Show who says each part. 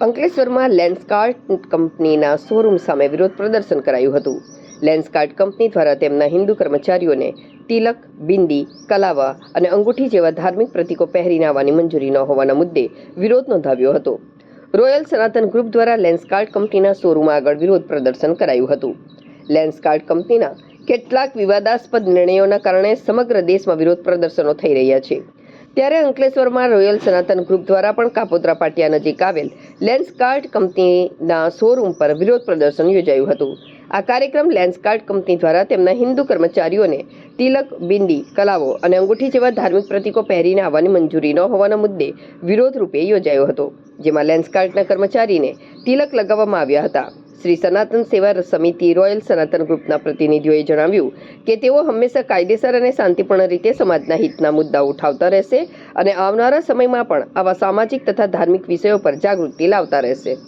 Speaker 1: અંકલેશ્વરમાં લેન્સકાર્ટ કંપનીના શોરૂમ સામે વિરોધ પ્રદર્શન કરાયું હતું. લેન્સકાર્ટ કંપની દ્વારા તેમના હિન્દુ કર્મચારીઓને તિલક, બિંદી, કલાવા અને અંગૂઠી જેવા ધાર્મિક પ્રતીકો પહેરીને આવવાની મંજૂરી ન હોવાના મુદ્દે વિરોધ નોંધાવ્યો હતો. રોયલ સનાતન ગ્રુપ દ્વારા લેન્સકાર્ટ કંપનીના શોરૂમ આગળ વિરોધ પ્રદર્શન કરાયું હતું. લેન્સકાર્ટ કંપનીના કેટલાક વિવાદાસ્પદ નિર્ણયોના કારણે સમગ્ર દેશમાં વિરોધ પ્રદર્શનો થઈ રહ્યા છે. ત્યારે અંકલેશ્વરમાં રોયલ સનાતન ગ્રુપ દ્વારા પણ કાપોદ્રા પાટિયા નજીક આવેલ લેન્સકાર્ટ કંપનીના શોરૂમ પર વિરોધ પ્રદર્શન યોજાયું હતું. આ કાર્યક્રમ લેન્સકાર્ટ કંપની દ્વારા તેમના હિન્દુ કર્મચારીઓને તિલક, બિંદી, કલાવો અને અંગૂઠી જેવા ધાર્મિક પ્રતીકો પહેરીને આવવાની મંજૂરી ન હોવાના મુદ્દે વિરોધ રૂપે યોજાયો હતો, જેમાં લેન્સકાર્ટના કર્મચારીને તિલક લગાવવામાં આવ્યા હતા. શ્રી સનાતન સેવા સમિતિ રોયલ સનાતન ગ્રુપના પ્રતિનિધિઓએ જણાવ્યું કે તેઓ હંમેશા કાયદેસર અને શાંતિપૂર્ણ રીતે સમાજના હિતના મુદ્દાઓ ઉઠાવતા રહેશે અને આવનારા સમયમાં પણ આવા સામાજિક તથા ધાર્મિક વિષયો પર જાગૃતિ લાવતા રહેશે.